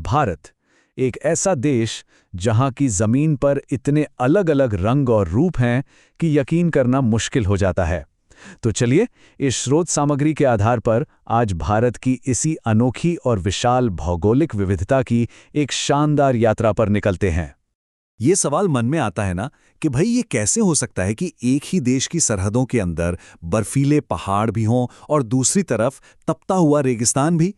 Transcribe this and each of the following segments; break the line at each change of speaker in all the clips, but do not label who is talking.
भारत, एक ऐसा देश जहां की जमीन पर इतने अलग अलग रंग और रूप हैं कि यकीन करना मुश्किल हो जाता है। तो चलिए, इस स्रोत सामग्री के आधार पर आज भारत की इसी अनोखी और विशाल भौगोलिक विविधता की एक शानदार यात्रा पर निकलते हैं।
ये सवाल मन में आता है ना कि भाई ये कैसे हो सकता है कि एक ही देश की सरहदों के अंदर बर्फीले पहाड़ भी हों और दूसरी तरफ तपता हुआ रेगिस्तान भी।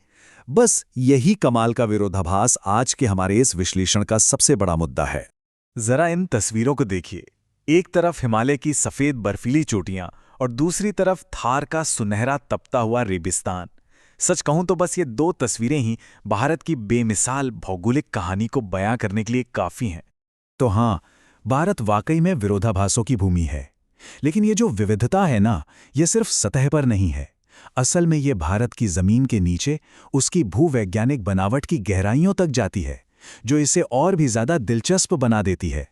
बस यही कमाल का विरोधाभास आज के हमारे इस विश्लेषण का सबसे बड़ा मुद्दा है।
जरा इन तस्वीरों को देखिए। एक तरफ हिमालय की सफेद बर्फीली चोटियां और दूसरी तरफ थार का सुनहरा तपता हुआ रेगिस्तान। सच कहूं तो बस ये दो तस्वीरें ही भारत की बेमिसाल भौगोलिक कहानी को बयां करने के लिए काफी हैं।
तो हाँ, भारत वाकई में विरोधाभासों की भूमि है। लेकिन ये जो विविधता है ना, ये सिर्फ सतह पर नहीं है। असल में ये भारत की जमीन के नीचे उसकी भूवैज्ञानिक बनावट की गहराइयों तक जाती है, जो इसे और भी ज्यादा दिलचस्प बना देती है।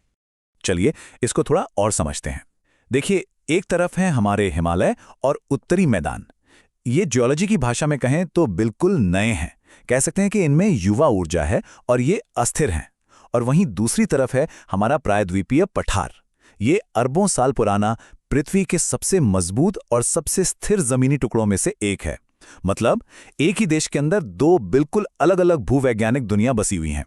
चलिए इसको थोड़ा और समझते हैं। देखिए, एक तरफ है हमारे हिमालय और उत्तरी मैदान। ये जियोलॉजी की भाषा में कहें तो बिल्कुल नए हैं। कह सकते हैं कि इनमें युवा ऊर्जा है और ये अस्थिर हैं। और वहीं दूसरी तरफ है हमारा प्रायद्वीपीय पठार। ये अरबों साल पुराना, पृथ्वी के सबसे मजबूत और सबसे स्थिर जमीनी टुकड़ों में से एक है। मतलब एक ही देश के अंदर दो बिल्कुल अलग अलग भूवैज्ञानिक दुनिया बसी हुई हैं।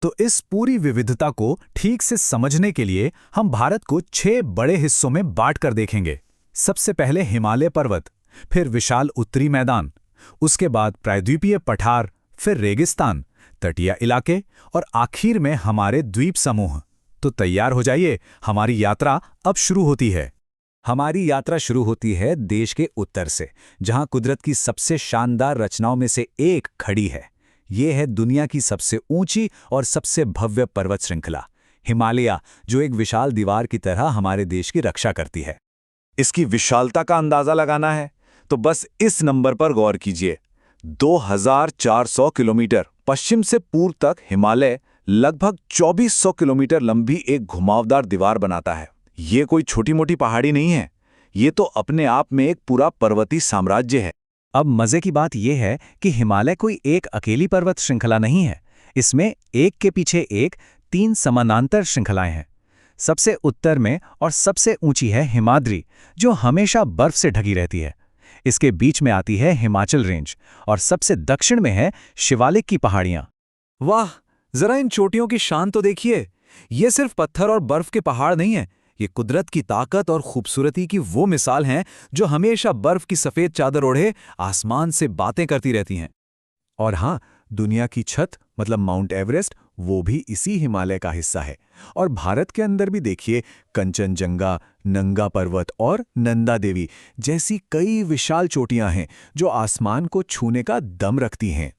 तो इस पूरी विविधता को ठीक से समझने के लिए हम भारत को 6 बड़े हिस्सों में बांटकर देखेंगे। सबसे पहले हिमालय पर्वत, फिर विशाल उत्तरी मैदान, उसके बाद प्रायद्वीपीय पठार, फिर रेगिस्तान, तटीय इलाके और आखिर में हमारे द्वीप समूह। तो तैयार हो जाइए, हमारी यात्रा अब शुरू होती है। हमारी यात्रा शुरू होती है देश के उत्तर से, जहां कुदरत की सबसे शानदार रचनाओं में से एक खड़ी है। ये है दुनिया की सबसे ऊंची और सबसे भव्य पर्वत श्रृंखला हिमालय, जो एक विशाल दीवार की तरह हमारे देश की रक्षा करती है।
इसकी विशालता का अंदाजा लगाना है तो बस इस नंबर पर गौर कीजिए। 2400 किलोमीटर पश्चिम से पूर्व तक हिमालय लगभग 2400 किलोमीटर लंबी एक घुमावदार दीवार बनाता है। ये कोई छोटी मोटी पहाड़ी नहीं है, ये तो अपने आप में एक पूरा पर्वतीय साम्राज्य है।
अब मजे की बात यह है कि हिमालय कोई एक अकेली पर्वत श्रृंखला नहीं है। इसमें एक के पीछे एक 3 समानांतर श्रृंखलाएं हैं। सबसे उत्तर में और सबसे ऊंची है हिमाद्री, जो हमेशा बर्फ से ढकी रहती है। इसके बीच में आती है हिमाचल रेंज और सबसे दक्षिण में है शिवालिक की पहाड़ियां।
वाह, जरा इन चोटियों की शान तो देखिए। ये सिर्फ पत्थर और बर्फ के पहाड़ नहीं है, ये कुदरत की ताकत और खूबसूरती की वो मिसाल हैं जो हमेशा बर्फ की सफेद चादर ओढ़े आसमान से बातें करती रहती हैं।
और हाँ, दुनिया की छत मतलब माउंट एवरेस्ट, वो भी इसी हिमालय का हिस्सा है। और भारत के अंदर भी देखिए, कंचनजंगा, नंगा पर्वत और नंदा देवी जैसी कई विशाल चोटियां हैं जो आसमान को छूने का दम रखती हैं।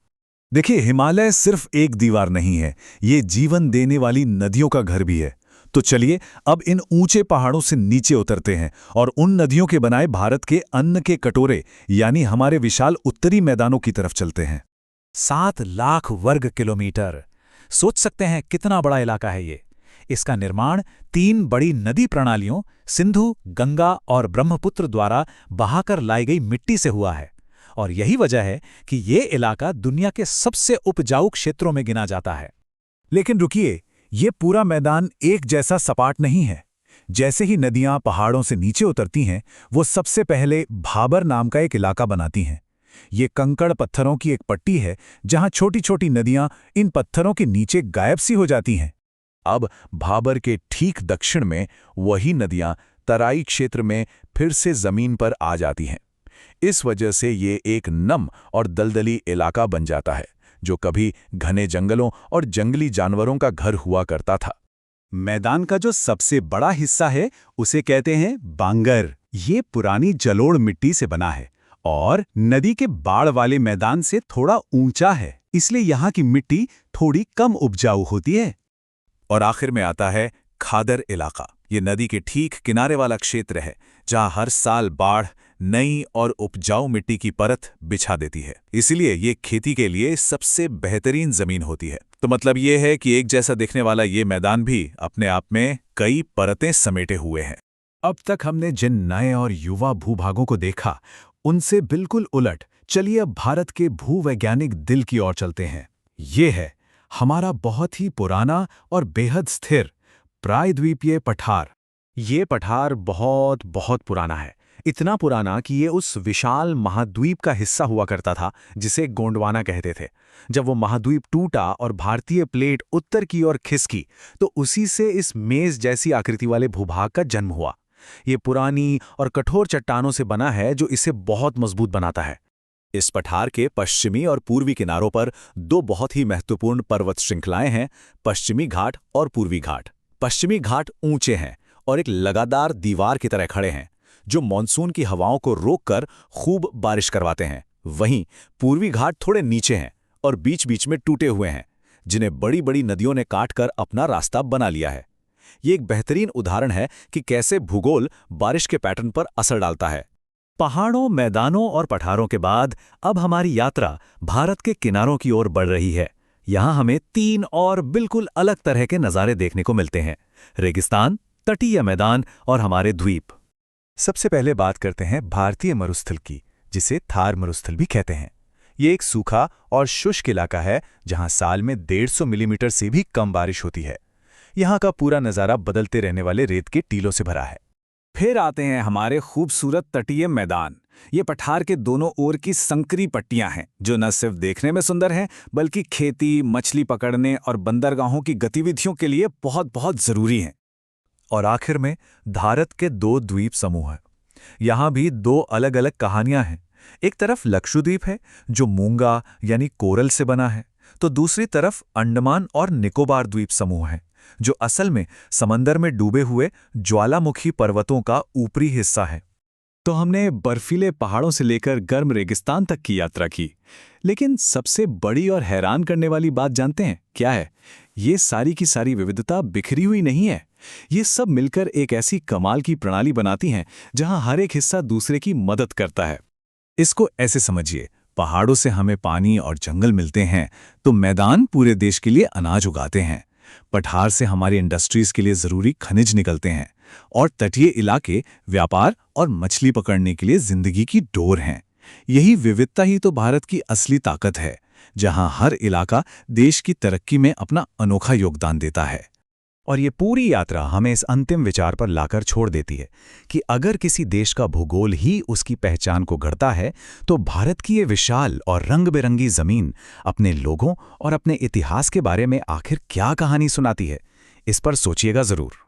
देखिए, हिमालय सिर्फ एक दीवार नहीं है, ये जीवन देने वाली नदियों का घर भी है। तो चलिए अब इन ऊंचे पहाड़ों से नीचे उतरते हैं और उन नदियों के बनाए भारत के अन्न के कटोरे यानी हमारे विशाल उत्तरी मैदानों की तरफ चलते हैं। 7 लाख वर्ग किलोमीटर, सोच सकते हैं कितना बड़ा इलाका है ये। इसका निर्माण 3 बड़ी नदी प्रणालियों सिंधु, गंगा और ब्रह्मपुत्र द्वारा बहाकर लाई गई मिट्टी से हुआ है। और यही वजह है कि ये इलाका दुनिया के सबसे उपजाऊ क्षेत्रों में गिना जाता है। लेकिन रुकिए, ये पूरा मैदान एक जैसा सपाट नहीं है। जैसे ही नदियां पहाड़ों से नीचे उतरती हैं, वो सबसे पहले भाबर नाम का एक इलाका बनाती हैं। ये कंकड़ पत्थरों की एक पट्टी है जहां छोटी छोटी नदियां इन पत्थरों के नीचे गायब सी हो जाती हैं। अब भाबर के ठीक दक्षिण में वही नदियां तराई क्षेत्र में फिर से जमीन पर आ जाती हैं। इस वजह से ये एक नम और दलदली इलाका बन जाता है, जो कभी घने जंगलों और जंगली जानवरों का घर हुआ करता था। मैदान का जो सबसे बड़ा हिस्सा है उसे कहते हैं बांगर। ये पुरानी जलोढ़ मिट्टी से बना है और नदी के बाढ़ वाले मैदान से थोड़ा ऊंचा है, इसलिए यहाँ की मिट्टी थोड़ी कम उपजाऊ होती है। और आखिर में आता है खादर इलाका। ये नदी के ठीक किनारे वाला क्षेत्र है जहाँ हर साल बाढ़ नई और उपजाऊ मिट्टी की परत बिछा देती है। इसलिए ये खेती के लिए सबसे बेहतरीन जमीन होती है। तो मतलब ये है कि एक जैसा दिखने वाला ये मैदान भी अपने आप में कई परतें समेटे हुए हैं। अब तक हमने जिन नए और युवा भूभागों को देखा, उनसे बिल्कुल उलट चलिए अब भारत के भूवैज्ञानिक दिल की ओर चलते हैं। ये है हमारा बहुत ही पुराना और बेहद स्थिर प्रायद्वीपीय पठार।
ये पठार बहुत बहुत पुराना है, इतना पुराना कि ये उस विशाल महाद्वीप का हिस्सा हुआ करता था जिसे गोंडवाना कहते थे। जब वो महाद्वीप टूटा और भारतीय प्लेट उत्तर की ओर खिसकी तो उसी से इस मेज जैसी आकृति वाले भूभाग का जन्म हुआ। ये पुरानी और कठोर चट्टानों से बना है जो इसे बहुत मजबूत बनाता है।
इस पठार के पश्चिमी और पूर्वी किनारों पर दो बहुत ही महत्वपूर्ण पर्वत श्रृंखलाएं हैं, पश्चिमी घाट और पूर्वी घाट। पश्चिमी घाट ऊंचे हैं और एक लगातार दीवार की तरह खड़े हैं जो मॉनसून की हवाओं को रोककर खूब बारिश करवाते हैं। वहीं पूर्वी घाट थोड़े नीचे हैं और बीच बीच में टूटे हुए हैं, जिन्हें बड़ी बड़ी नदियों ने काटकर अपना रास्ता बना लिया है। ये एक बेहतरीन उदाहरण है कि कैसे भूगोल बारिश के पैटर्न पर असर डालता है।
पहाड़ों, मैदानों और पठारों के बाद अब हमारी यात्रा भारत के किनारों की ओर बढ़ रही है। यहाँ हमें 3 और बिल्कुल अलग तरह के नज़ारे देखने को मिलते हैं: रेगिस्तान, तटीय मैदान और हमारे द्वीप।
सबसे पहले बात करते हैं भारतीय मरुस्थल की, जिसे थार मरुस्थल भी कहते हैं। ये एक सूखा और शुष्क इलाका है जहां साल में 150 मिलीमीटर से भी कम बारिश होती है। यहाँ का पूरा नज़ारा बदलते रहने वाले रेत के टीलों से भरा है।
फिर आते हैं हमारे खूबसूरत तटीय मैदान। ये पठार के दोनों ओर की संकरी पट्टियां हैं जो न सिर्फ देखने में सुंदर हैं बल्कि खेती, मछली पकड़ने और बंदरगाहों की गतिविधियों के लिए बहुत बहुत जरूरी हैं।
और आखिर में भारत के 2 द्वीप समूह हैं। यहाँ भी 2 अलग अलग कहानियां हैं। एक तरफ लक्षद्वीप है जो मूंगा यानी कोरल से बना है, तो दूसरी तरफ अंडमान और निकोबार द्वीप समूह है जो असल में समंदर में डूबे हुए ज्वालामुखी पर्वतों का ऊपरी हिस्सा है।
तो हमने बर्फीले पहाड़ों से लेकर गर्म रेगिस्तान तक की यात्रा की, लेकिन सबसे बड़ी और हैरान करने वाली बात जानते हैं क्या है? ये सारी की सारी विविधता बिखरी हुई नहीं है। ये सब मिलकर एक ऐसी कमाल की प्रणाली बनाती हैं जहां हर एक हिस्सा दूसरे की मदद करता है।
इसको ऐसे समझिए, पहाड़ों से हमें पानी और जंगल मिलते हैं तो मैदान पूरे देश के लिए अनाज उगाते हैं, पठार से हमारी इंडस्ट्रीज के लिए जरूरी खनिज निकलते हैं और तटीय इलाके व्यापार और मछली पकड़ने के लिए जिंदगी की डोर हैं। यही विविधता ही तो भारत की असली ताकत है, जहां हर इलाका देश की तरक्की में अपना अनोखा योगदान देता है।
और ये पूरी यात्रा हमें इस अंतिम विचार पर लाकर छोड़ देती है कि अगर किसी देश का भूगोल ही उसकी पहचान को गढ़ता है तो भारत की ये विशाल और रंग-बिरंगी जमीन अपने लोगों और अपने इतिहास के बारे में आखिर क्या कहानी सुनाती है। इस पर सोचिएगा जरूर।